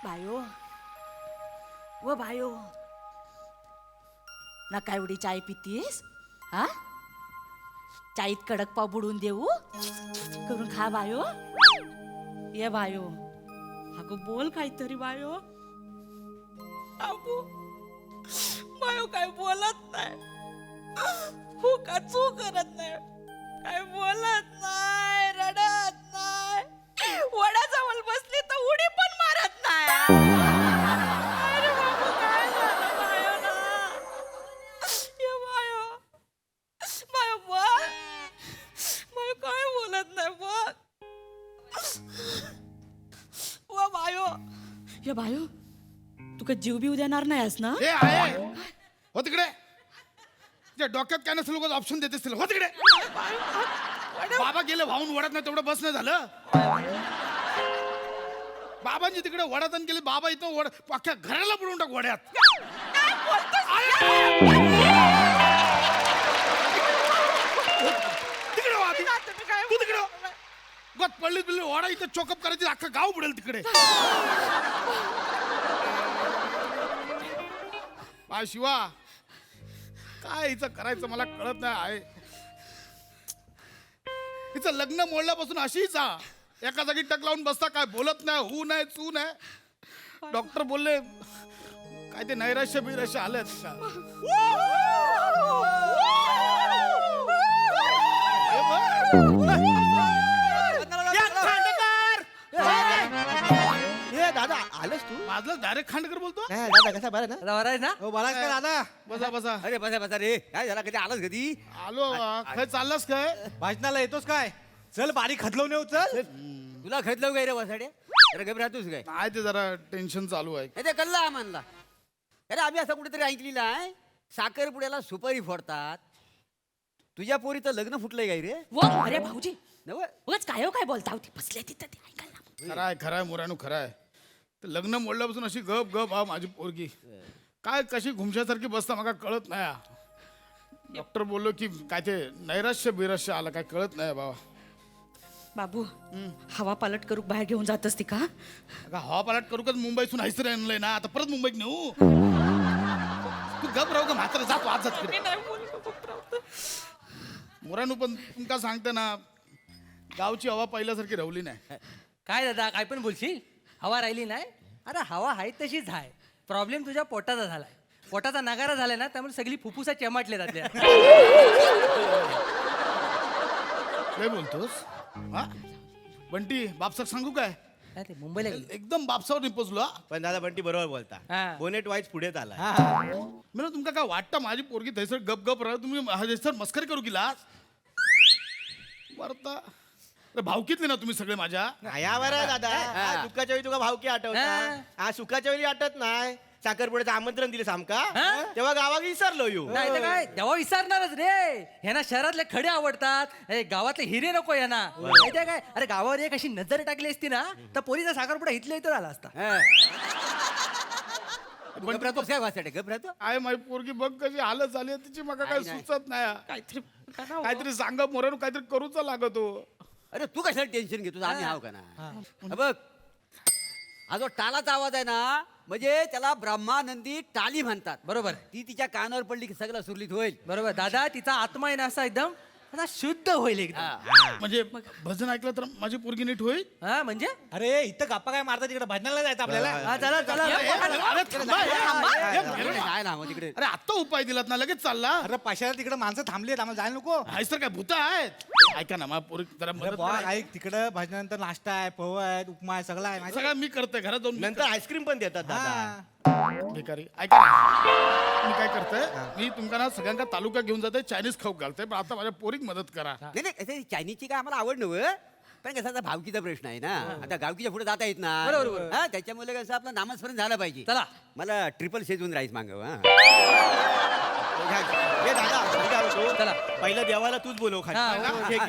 Bio व bio ना काय एवढी चाय पितीस हा चाईत कडक पाव बुडून देऊ करून खा बायो ये बायो अगं बोल काहीतरी बायो अगो बायो काय बोलत नाही हो का चू करत नाही काय बोलत नाही रडत नाही वड्याजवळ बसली तर उडी पण मारत नाही अरे बाबू काय झालं बायो ना ये बायो बायो बोल बायो काय बोलत नाही बोल वा बायो ये बायो तू का जीव बिव देणार नाहीस ना हे आहे हो तिकडे त्या डोक्यात काय नसेल लोक ऑप्शन देत असतील हो तिकडे बाबा गेले वाहून वडत नाही तेवढं बस नाही झालं बाबांची तिकडे वडातन गेले बाबा इथं वड अख्ख्या घराला बुडवून टाक वड्यात तिकडे वा तू तिकडे गत पडली बिल्ली वडा इथं चोकअप करायची अख्खं गाव बुडेल तिकडे बाय शिवा काय हिचं करायचं मला कळत नाही आहे हिचं लग्न मोडल्यापासून अशीच एका जागी टक लावून बसता काय बोलत नाही हू नाही चू नाही डॉक्टर बोलले काय ते नैराश्य बिराश्य आलं का दादा आलंस तू माझं डायरेक्ट खांडकर बोलतो दादा कसा बरं ना बरं आहे ना हो बरा का दादा बसा बसा अरे बसा बसा रे काय झाला कधी आलास कधी आलो काय चाललास काय भाजनाला येतोस काय चल बारीक खदलवून येऊ चल तुला खतलं काय रे वसाड्या अरे गप राहतोस काय नाही ते जरा टेन्शन चालू आहे ते कल्ला म्हणला अरे आम्ही असं कुठेतरी ऐकलेलं आहे साखरपुड्याला सुपारी फोडतात तुझ्या पोरीचं लग्न फुटलंय काय रे व अरे भाऊजी नव उगाच काय हो काय बोलता होती बसले तिथं ते ऐकायला खराय मुरानू खराय ते लग्न मोडल्यापासून अशी गप गप हा माझी पोरगी काय कशी घुमशासारखी बसता मला कळत नाही डॉक्टर बोललो की काय ते नैराश्य बिराश्य आलं काय कळत नाही बाबा बाबू हवा पालट करू बाहेर घेऊन जात असती का हवा पालट करू का मुंबईतून हैसर आणलंय ना आता परत मुंबईत नेऊ तू गप राहू का म्हातारा जातो आज जात मुरानू पण तुमका सांगते ना गावची हवा पहिल्यासारखी राहली नाही काय दादा काय पण बोलशील हवा राहिली नाही अरे हवा आहे तशीच आहे प्रॉब्लेम तुझ्या पोटाचा झालाय पोटाचा नगारा झालाय ना त्यामुळे सगळी फुफ्फुसा चेमाटले जाते काय बोलतोस हा बंटी बापसाक सांगू काय ते मुंबईला गेली एकदम बापसावर निपोजलो पण दादा बंटी बरोबर बोलता हा. बोनेट वाईज पुढे आला मला तुमका काय वाटतं माझी पोरगी थैसर गप गप राहा तुम्ही थैसर मस्करी करू गेला बरता अरे भावकीतले ना तुम्ही सगळे माझ्या या बरं दादा आज दुःखाच्या वेळी तुका भावकी आठवता आज सुखाच्या वेळी आठवत नाही साखरपुड्याचं आमंत्रण दिलं सामका तेव्हा गावात विसरलो येऊ नाही तर काय तेव्हा विसरणारच रे ह्यांना शहरातले खडे आवडतात हे गावातले हिरे नको यांना माहितीये काय अरे गावावर एक अशी नजर टाकली असती ना तर पोरीचा साखरपुडा इथल्या इथं झाला असता गप राहतोस काय वासाडे गप राहतो आहे माझी पोरगी बघ कशी हालत झाली आहे, तिची मका काय नाही. सुचत नाही काहीतरी काहीतरी सांगा मोरानू काहीतरी करूच लागतो अरे तू कशाला टेन्शन घेतो आम्ही हाव का ना बघ हा जो टालाचा आवाज आहे ना म्हणजे त्याला ब्रह्मानंदी टाली म्हणतात बरोबर ती तिच्या कानावर पडली की सगळं सुरलीत होईल बरोबर दादा तिचा आत्मा आहे ना असा एकदम असा शुद्ध होईल एकदम हा. म्हणजे भजन ऐकलं तर माझी पोरगी नीट होईल हा म्हणजे अरे इथं गप्पा काय मारता तिकडे भजनाला जायचं आपल्याला हा चला चला अरे थांबा, काय ना मग तिकडे अरे आत्ता उपाय दिलात ना लगेच चालला अरे पाशाला तिकडे माणसं थांबली आम्हाला जायला नको हैसर काय भूत आहेत ऐका ना माझ्या पोरी जरा मदत करा. ऐक तिकडं भजनानंतर नाश्ता आहे पोह आहे उपमा आहे सगळं आहे सगळं मी करते घरात जाऊन नंतर आईस्क्रीम पण देतात दादा भिकारी ऐका ना मी काय करते मी तुमका ना सगळ्यांना तालुका घेऊन जाते चायनीज खाऊ घालते पण आता माझ्या पोरीक मदत करा नाही नाही कसं चायनीजची काय आम्हाला आवड नव्हे पण कसं आता भावकीचा प्रश्न आहे ना आता गावकीच्या पुढे जाता येत ना बरोबर. हा त्याच्यामुळे कसं आपलं नामस्मरण झालं पाहिजे चला मला ट्रिपल शेजून राईस मागव हा हे दादा मी काय म्हणतो, चला. पहिलं देवाला तूच बोलव खाली. हा, हा, हो, घे, हो.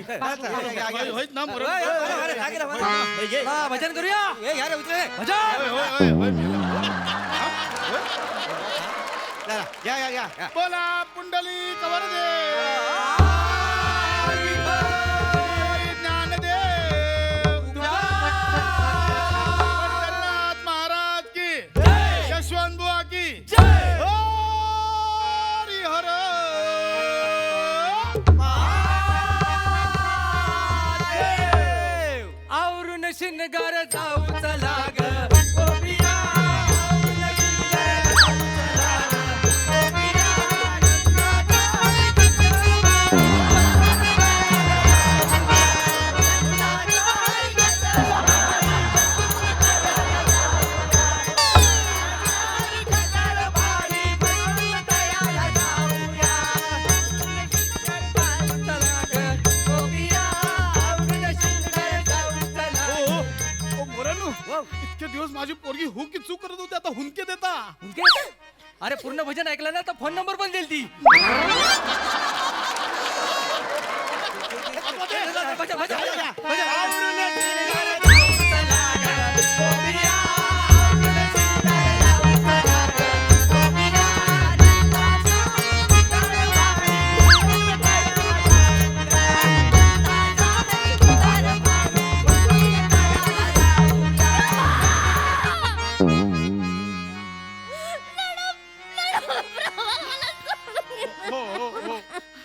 घे. होईत ना मोरानू? होय, होय, होय, होय, होय, होय, होय. हे घे. चला, भजन करूया ए, घ्या रे, उतरे. भजन होय, होय, होय, होय, मेलं. चला, या. बोला पुंडली कवर दे ज्ञानदेव पंढरनाथ महाराज दिवस माझी पोरगी हु की चूक करत होती, आता हुंके देता. हुंके? अरे पूर्ण भजन ऐकलं ना तर फोन नंबर पण देईल ती. भजन, भजन,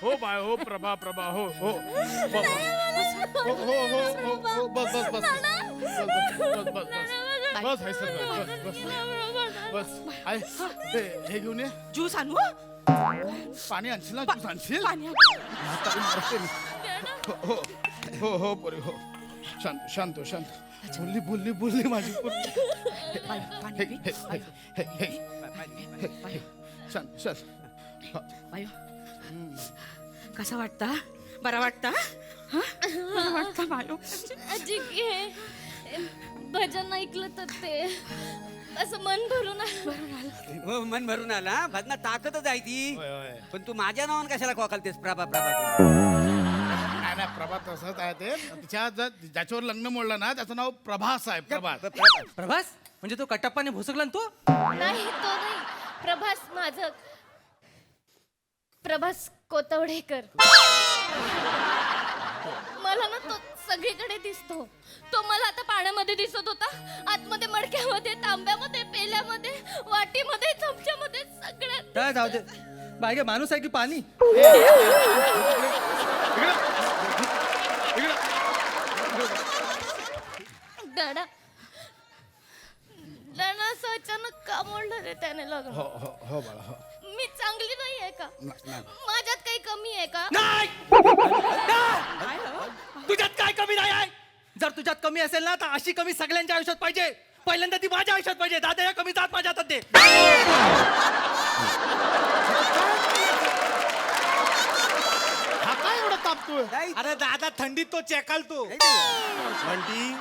हो बाय हो प्रभा प्रभा हो हो हो हो हो हो हो बस बस बस बस बस बस आहे सर बस बस बस आहे हे घेऊन ये. ज्यूस आणू पाणी आणशील ना, ज्यूस आणशील. पाणी म्हातारी मारते मी. हो हो हो हो पोरी हो. शांत शांत शांत. बोलली बोलली बोलली माझी पोरगी. हे हे हे हे हे हे शांत शांत. बायो कसा वाटता? बरा वाटता? बरा वाटता बायो? आजी भजन ऐकलं तर ते असं मन भरून आलं. हो, मन भरून आला. भजना ताकदच आहे ती. होय, होय. पण तू माझ्या नावानं कशाला कोकालतेस प्रभा प्रभा? नाही नाही प्रभात तसंच आहे ते. तिच्या ज्याच्यावर लग्न मोडलं ना त्याचं नाव प्रभास आहे. प्रभात. प्रभास म्हणजे तो कटप्पाने भुसकला ना तू. नाही तो नाही, प्रभास माझं प्रभास कोतवडेकर. मला ना तो सगळीकडे दिसतो. तो मला आता पाण्यामध्ये दिसत होता, आतमध्ये मडक्यामध्ये, तांब्यामध्ये, पेल्यामध्ये, वाटीमध्ये, चमच्यामध्ये, सगळ्यात. काय जाऊ दे बागे, माणूस आहे की पाणी. दादा दादा असं अचानक का मोडलं रे त्याने लग्न? हो हो हो बाळा हो. मी चांगली नाही आहे का? नाही. माझ्यात काही कमी आहे का? नाही तुझ्यात काय कमी नाही आहे? जर तुझ्यात कमी असेल ना तर अशी कमी सगळ्यांच्या आयुष्यात पाहिजे. पहिल्यांदा ती माझ्या आयुष्यात पाहिजे. दादा या कमी जात माझ्या हातात दे. हा काय एवढा तापतोय? अरे दादा थंडीत तो चेकालतो. बंटी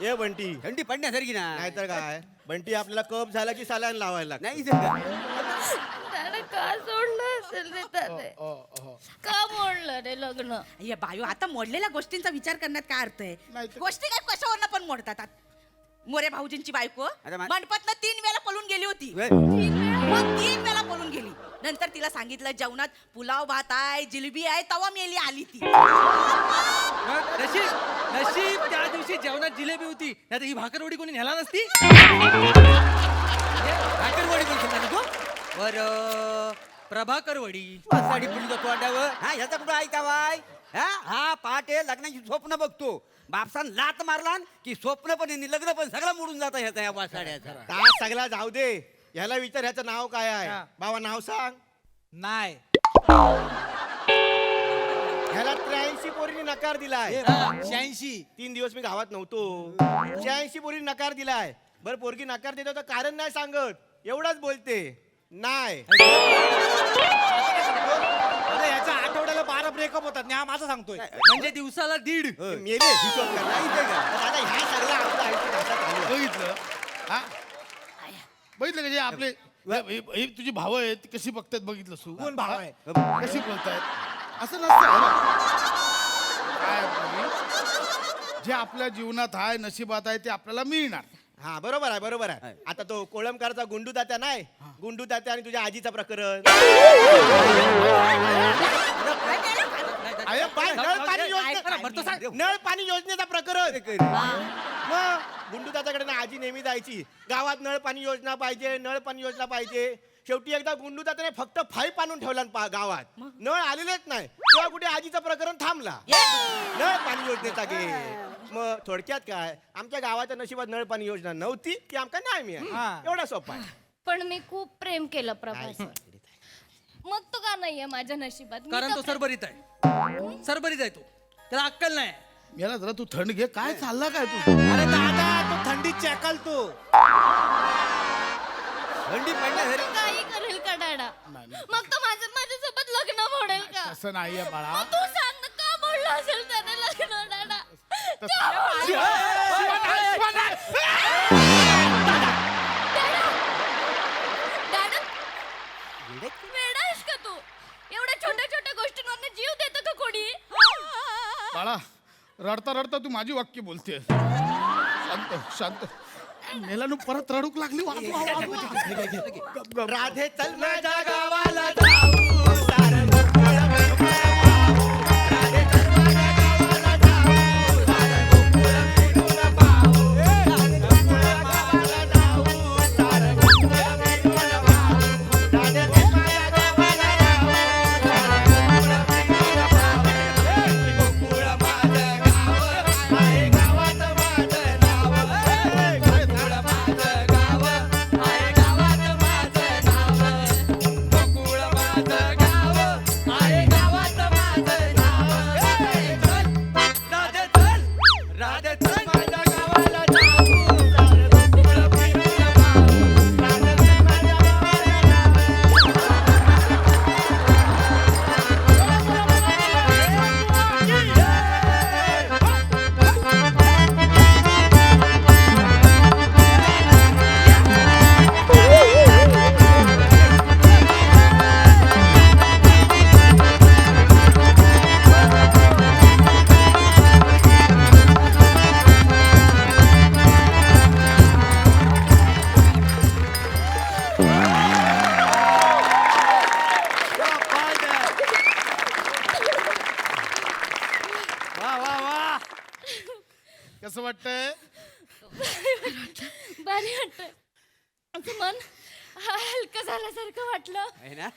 ये बंटी. थंडी पडण्यासारखी ना. नाहीतर काय बंटी, आपल्याला कप झाला की सालान लावायला लागतं. नाही त्याने का सोडलं असेल रे त्याने? का मोडलं रे लग्न? ये बायो, आता मोडलेल्या गोष्टींचा विचार करण्यात काय अर्थ आहे? गोष्टी काय कशावरनं पण मोडतात. मोरे भाऊजींची बायको अरे मंडपातनं 3 वेळा पळून गेली होती. वे. मग 3 वेळा पळून गेली. नंतर तिला सांगितलं जेवणात पुलाव भात आहे, जिलेबी आहे, तवा मेली आली ती. नशीब नशीब त्या दिवशी जेवणात जिलेबी होती, नाही तर ही भाकरवडी कोणी नेला नसती. भाकरवडी कोण खाल्ला तू? बर प्रभाकरवडी. साडी पुढे तोंडावर. हा ह्याचा कुठं ऐकावाय? हा पहाटे लग्नाची स्वप्न बघतो. बापसान लात मारला की स्वप्न पण यांनी लग्न पण सगळं मोडून जातं ह्याचा या वासाड्याचा. का सगळा जाऊ दे, ह्याला विचार ह्याचं नाव काय आहे. बाबा नाव सांग. नाही ह्याला 83 पोरीने नकार दिलाय. 86. 3 दिवस मी गावात नव्हतो. 86 पोरीने नकार दिलाय. बरं पोरगी नकार देतो तर कारण नाही सांगत, एवढाच बोलते नाही. याच्या आठवड्याला 12 ब्रेकअप होतात. हा माझं सांगतोय. म्हणजे दिवसाला 1.5. मेले हिशोब कर. नाही ते का? दादा ह्या सगळा आपलं आयुष्य घाटात आलं. बघितलं हा बघितलं का जे आपले ही तुझी भाव आहेत ती कशी बघतायत बघितलं सु. कोण भाव आहे? कशी बोलतायत असं नसतं. हे बघ. काय पोरी, जे आपल्या जीवनात आहे नशिबात आहे ते आपल्याला मिळणार. हा बरोबर आहे बरोबर आहे. आता तो कोळंबकरचा गुंडू तात्या नाही, गुंडू तात्या आणि तुझ्या आजीचा प्रकरण. अरे बाय, नळ पाणी योजनेचा प्रकरण. मग गुंडू तात्याकडे ना आजी नेहमी जायची, गावात नळ पाणी योजना पाहिजे, नळ पाणी योजना पाहिजे. शेवटी एकदा गुंडू तात्याने फक्त 5 आणून ठेवला गावात, नळ आलेलेच नाही. तेव्हा कुठे आजीचं प्रकरण थांबला. नळ पाणी योजनेचा घे. मग थोडक्यात काय, आमच्या गावाच्या नशिबात नळ पाणी योजना नव्हती की आमका नाही मिळाली. एवढा सोपा आहे. पण मी खूप प्रेम केलं प्रभास. मग तो का नाहीये माझ्या नशिबात? मी कारण तर तो सरबरीत आहे. सरबरीत आहे तो. त्याला अक्कल नाही. याला जरा तू थंड घे. काय चालला काय तू? अरे दादा तो थंडीत चेकालतो. थंडी पडण्यासारखी. तो काही करेल का डाडा? मग तो माझ्यासोबत लग्न मोडेल का? असं नाहीये बाळा. मग तू सांग ना, का मोडलं असेल त्याने लग्न डाडा? शिवा नाही, शिवा नाही. जीव देतं का कोणी बाळा रडता रडता तू माझी वाक्य बोलते शांत शांत मेलानु परत रडूक लागली वा, वा, वा, वा. राधे चल माझ्या गावाला जाऊ सारं गोकुळ राधे चल माझ्या गावाला जाऊ सारं गोकुळ फिरून पाहू. राधे चल माझ्या गावाला जाऊ सारं गोकुळ फिरून पाहू. राधे चल माझ्या गावाला जाऊ सारं गोकुळ फिरून पाहू. गोकुळ माझं गाव आहे गावात माझं नाव. गोकुळ माझं गाव आहे गावात माझं नाव. गोकुळ माझं गाव आहे गावात माझं नाव. राधे चल राधे चल माझ्या गावाला जाऊ सारं गोकुळ फिरून पाहू. राधे चल माझ्या गावाला वा वा वा कसं वाटतंय भारी वाटत असं मन हलकं झाल्यासारखं वाटलं आहे ना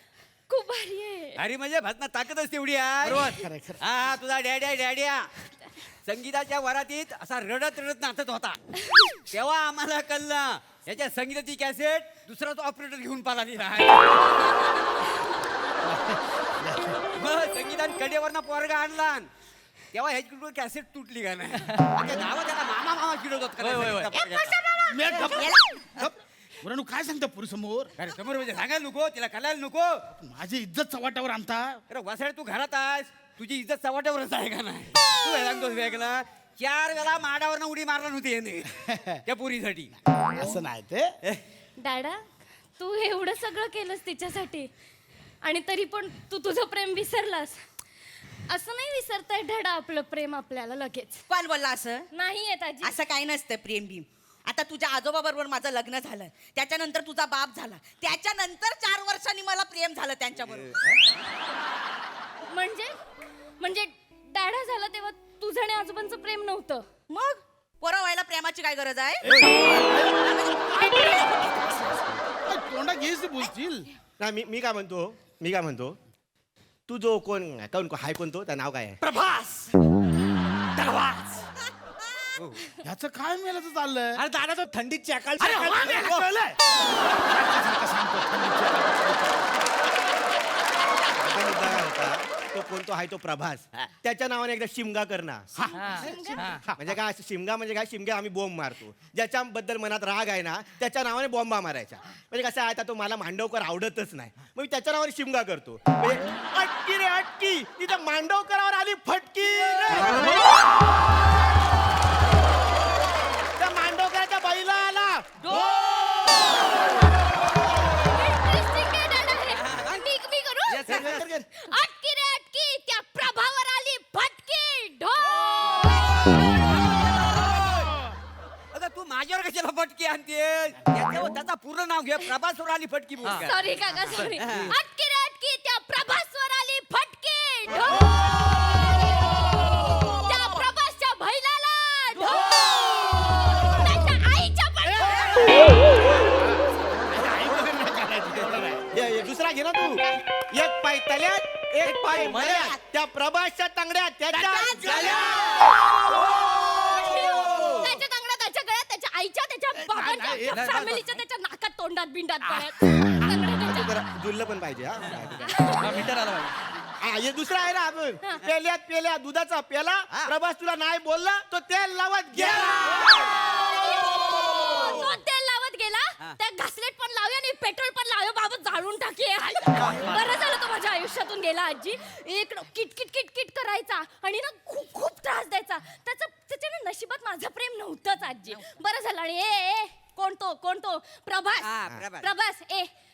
खूप भारी आहे अरे म्हणजे भजना ताकदच तेवढी आहे हा तुझा डॅड्या डॅड्या संगीताच्या वरातीत असा रडत रडत नाचत होता तेव्हा आम्हाला कळलं याच्या संगीताची कॅसेट दुसरा तो ऑपरेटर घेऊन पाला मग संगीतान कडेवरनं पोरगा आणला तेव्हा ह्याची कॅसेट तुटली का नाही आमच्या गावात त्याला मामा मामा चिडवतात मुरानू काय सांगता पुरी समोर अरे समोर म्हणजे सांगायला नको तिला कळायला नको माझी इज्जत चव्हाट्यावर आणता अरे वसाड तू घरात आहेस तुझी इज्जत चव्हाट्यावरच आहे का नाही तू हे सांगतोस वेगळा 4 वेळा माडावरनं उडी मारला नव्हती याने त्या पुरीसाठी असं नाही ते डॅडा तू एवढं सगळं केलंस तिच्यासाठी आणि तरी पण तू तुझं प्रेम विसरलास असं नाही विसरताय डॅडा आपलं प्रेम आपल्याला लगेच कोण बोलला असं नाही येत आजी असं काही नसतं प्रेम भीम आता तुझ्या आजोबा बरोबर माझं लग्न झालं त्याच्यानंतर तुझा बाप झाला त्याच्यानंतर 4 वर्षांनी मला प्रेम झालं त्यांच्याबरोबर म्हणजे डॅडा झाला तेव्हा तुझं आणि आजोबांचं प्रेम नव्हतं मग पोरं व्हायला प्रेमाची काय गरज आहे तोंडा घेस बोलशील नाही मी काय म्हणतो तू जो कोण हाय कोण तो त्या नाव काय आहे प्रभास ह्याचं काय मेलाचं चाललंय अरे दादा तो थंडीत चॅकाल अरे हा मेला कळलंय. सारखं सांगतो, माझा मुद्दा काय होता तो कोण तो आहे तो प्रभास त्याच्या नावाने एकदा शिमगा करणं म्हणजे काय शिमगा म्हणजे काय शिमगे आम्ही बॉम्ब मारतो ज्याच्याबद्दल मनात राग आहे ना त्याच्या नावाने बॉम्बा मारायचा म्हणजे कसं आहे आता तो मला मांडवकर आवडतच नाही मग मी त्याच्या नावाने शिमगा करतो म्हणजे अटकी रे अटकी तिथं मांडवकरावर आली फटकी त्या मांडवकराच्या बैला आला Interesting आहे डॅडा हे. मी करू Yes, sir. अटकी रे अटकी त्या प्रभावर आली फटकी अगं तू माझ्यावर कशाला फटकी आणते त्याचा पूर्ण नाव घे प्रभासवर आली फटकी बोल काय. सॉरी काका सॉरी अटकी रे अटकी त्या प्रभासवर आली फटकी त्या प्रभासच्या बैलाला त्याच्या आईच्या दुसरा घे ना तू एक पाय तल्यात एक पाय मल्यात त्या प्रभासच्या तांगड्या त्याच्या त्याच्या तांगड्या त्याच्या गळ्यात त्याच्या आईच्या त्याच्या बाबांच्या नाही, फॅमिलीच्या त्याच्या नाकात तोंडात बिंडात गळ्यात तांगड्या त्याच्या. जरा जुळलं पण पाहिजे हा मीटर आला पाहिजे. हा, हे दुसरा आहे ना आपण पेल्या दुधाचा पेला प्रभास तुला नाही बोलला तो तेल लावत गेला तो तेल लावत गेला त्या घासलेट पण लावे आणि पेट्रोल पण लावे बाबा जाळून टाके बरं झालं तो माझ्या आयुष्यातून गेला आजी एक किटकिट किटकिट करायचा आणि ना खूप खूप त्रास द्यायचा त्याच्या ना नशिबात माझं प्रेम नव्हतंच आजी बरं झालं आणि ए कोण तो हा, प्रभास प्रभास. प्रभास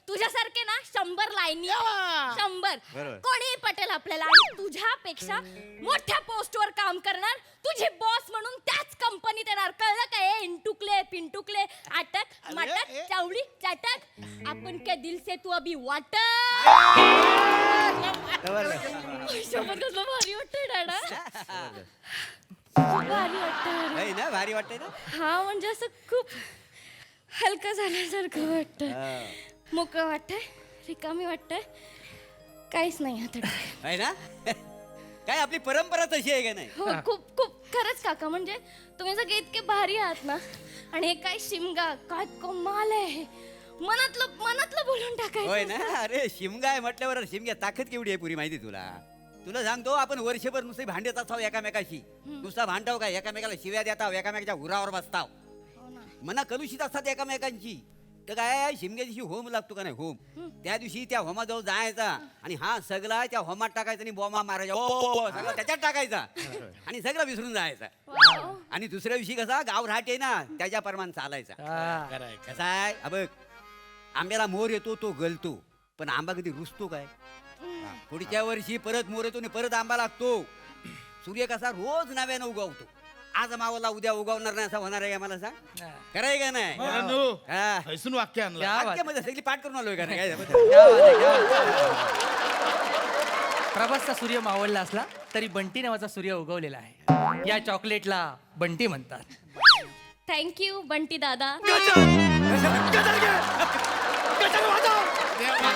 तुझ्यासारखे ना 100 लाईनी 100 बरोबर. कोणीही पटेल आपल्याला आणि तुझ्यापेक्षा मोठ्या पोस्टवर काम करणार तुझी बॉस म्हणून त्याच कंपनीत येणार कळलं काय इंटुकले पिंटुकले अटक मटक चावडी चाटक आपण क्या दिल से तू अभी वाटक शपथ कसलं भारी वाटतंय डाडा भारी वाटतंय नाही ना भारी वाटतंय ना हा म्हणजे असं खूप हलकं झाल्यासारखं वाटतंय मोकळं वाटतंय रिकामी वाटतंय काहीच नाही आता आहे ना काय आपली परंपरा तशी आहे का नाही हो खूप खूप खरंच काका म्हणजे तुम्ही सगळे इतके भारी आहात ना आणि हे काय शिमगा काय कमाल आहे मनातलं बोलून होय टाकायचं ना अरे शिमगा आहे म्हटल्यावर शिमग्या ताकद केवढी आहे पुरी माहिती तुला तुला सांगतो आपण वर्षभर नुसते भांडत असाव एकामेकाशी नुसता भांडव काय एकामेकाला शिव्या देताव एकामेकाच्या उरावर बसताव हो ना. मना कलुषित असतात एकामेकांची तर काय शिमग्या दिवशी होम लागतो का नाही होम त्या दिवशी त्या होमाजवळ जायचा आणि हा सगळा त्या होमात टाकायचा आणि बॉम्बा मारायचा ओ सगळं त्याच्यात टाकायचा आणि सगळं विसरून जायचा वाव. आणि दुसऱ्या दिवशी कसा गाव राहत आहे ना त्याच्या प्रमाण चालायचा कसा आहे बघ आंब्याला मोर येतो तो गलतो पण आंबा कधी रुसतो काय पुढच्या वर्षी परत मोर येतो आणि परत आंबा लागतो सूर्य कसा रोज नव्यानं उगवतो आज मावला उद्या उगवणार नाही असं होणार आहे मला सांग कराय का नाही मुरांनो, हा. हैसून वाक्य आणलं क्या बात. वाक्यामध्ये सगळी पाठ करून आलोय का नाही काय क्या बात आहे, क्या बात आहे. प्रभासचा सूर्य मावळला असला तरी बंटी नावाचा सूर्य उगवलेला आहे या चॉकलेटला बंटी म्हणतात थँक्यू बंटी दादा देवा,